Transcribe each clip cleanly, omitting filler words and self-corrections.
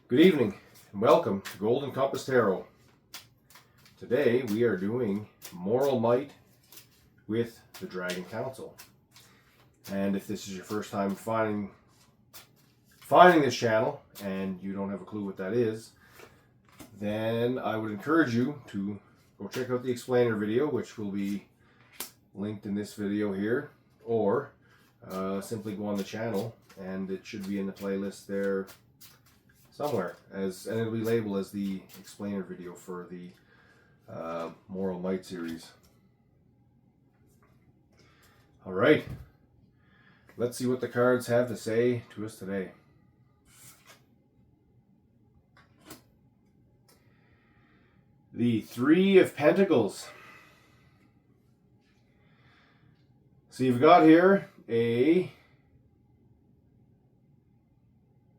Good evening and welcome to Golden Compass Tarot. Today we are doing Moral Might with the Dragon Council. And if this is your first time finding this channel and you don't have a clue what that is, then I would encourage you to go check out the explainer video, which will be linked in this video here, or simply go on the channel and it should be in the playlist there somewhere, and it'll be labeled as the explainer video for the Moral Might series. Alright, let's see what the cards have to say to us today. The Three of Pentacles. So you've got here I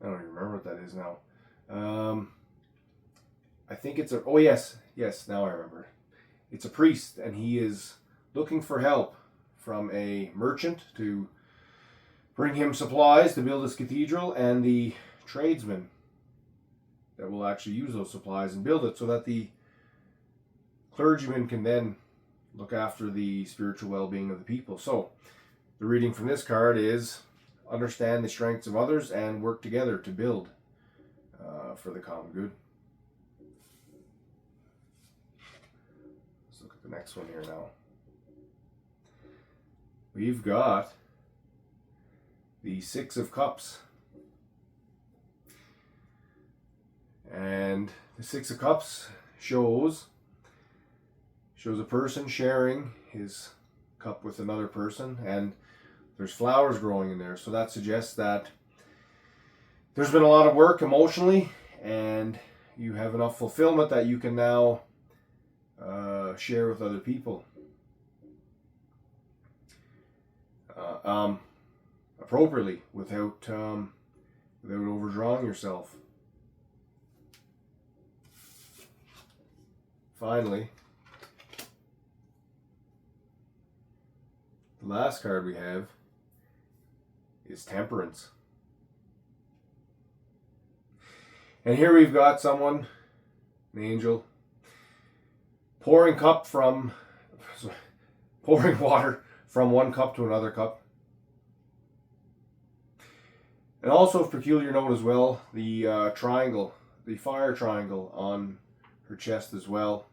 don't even remember what that is now. I think it's yes, now I remember. It's a priest, and he is looking for help from a merchant to bring him supplies to build his cathedral, and the tradesman that will actually use those supplies and build it, so that the clergyman can then look after the spiritual well-being of the people. So the reading from this card is: understand the strengths of others and work together to build for the common good. Let's look at the next one here now. We've got the Six of Cups. And the Six of Cups shows a person sharing his cup with another person, and there's flowers growing in there. So that suggests that there's been a lot of work emotionally, and you have enough fulfillment that you can now share with other people appropriately, without overdrawing yourself. Finally, the last card we have is Temperance. And here we've got someone, an angel, pouring water from one cup to another cup. And also of peculiar note as well, the triangle, the fire triangle on her chest as well.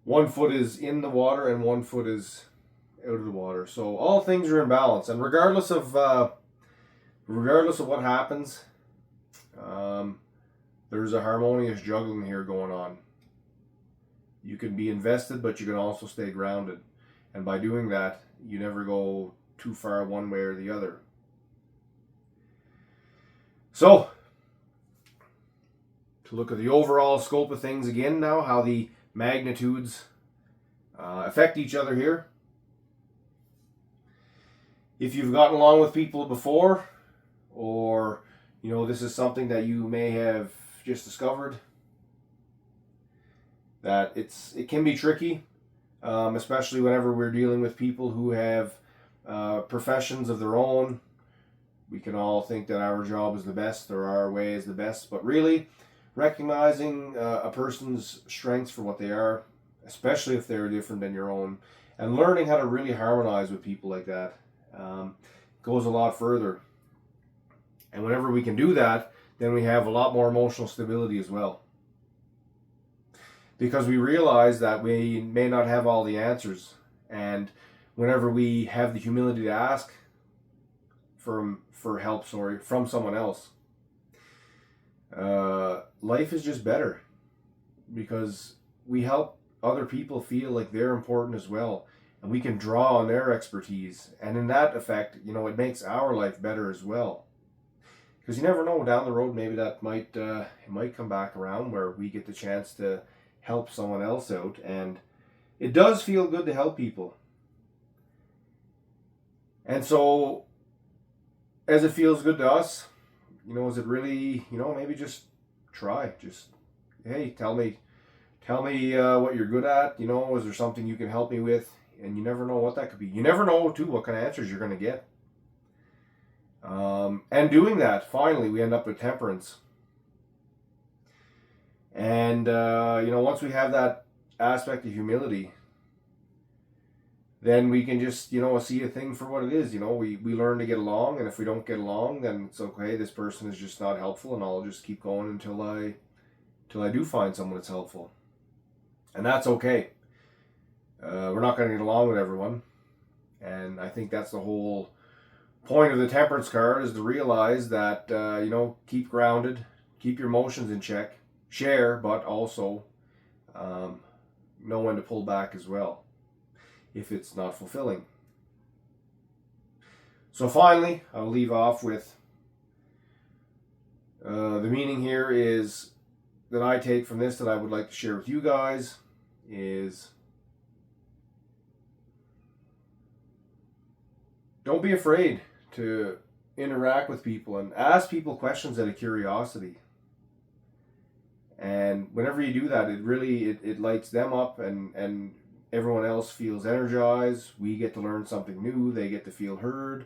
One foot is in the water and one foot is out of the water. So all things are in balance, and regardless of what happens, there's a harmonious juggling here going on. You can be invested, but you can also stay grounded, and by doing that, you never go too far one way or the other. So, to look at the overall scope of things again now, how the magnitudes affect each other here. If you've gotten along with people before, or this is something that you may have just discovered, that it can be tricky, especially whenever we're dealing with people who have professions of their own. We can all think that our job is the best, or our way is the best, but really recognizing a person's strengths for what they are, especially if they're different than your own, and learning how to really harmonize with people like that goes a lot further. And whenever we can do that, then we have a lot more emotional stability as well. Because we realize that we may not have all the answers, and whenever we have the humility to ask for help from someone else, life is just better, because we help other people feel like they're important as well, and we can draw on their expertise, and in that effect, it makes our life better as well. Because you never know, down the road, maybe that might come back around, where we get the chance to help someone else out, and it does feel good to help people. And so, as it feels good to us, is it really, maybe just try. Just, hey, tell me what you're good at. Is there something you can help me with? And you never know what that could be. You never know, too, what kind of answers you're going to get. And doing that, finally, we end up with Temperance. And, once we have that aspect of humility, then we can just, see a thing for what it is. We learn to get along, and if we don't get along, then it's okay. This person is just not helpful, and I'll just keep going until I do find someone that's helpful. And that's okay. We're not going to get along with everyone. And I think that's the whole point of the temperance card, is to realize that, keep grounded, keep your emotions in check, share, but also know when to pull back as well if it's not fulfilling. So finally, I'll leave off with the meaning here is that I take from this that I would like to share with you guys is don't be afraid to interact with people and ask people questions out of curiosity. And whenever you do that, it lights them up, and everyone else feels energized. We get to learn something new. They get to feel heard.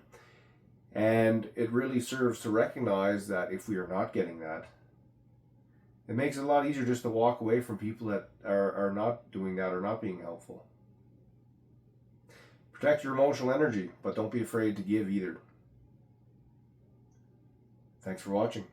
And it really serves to recognize that if we are not getting that, it makes it a lot easier just to walk away from people that are not doing that or not being helpful. Protect your emotional energy, but don't be afraid to give either. Thanks for watching.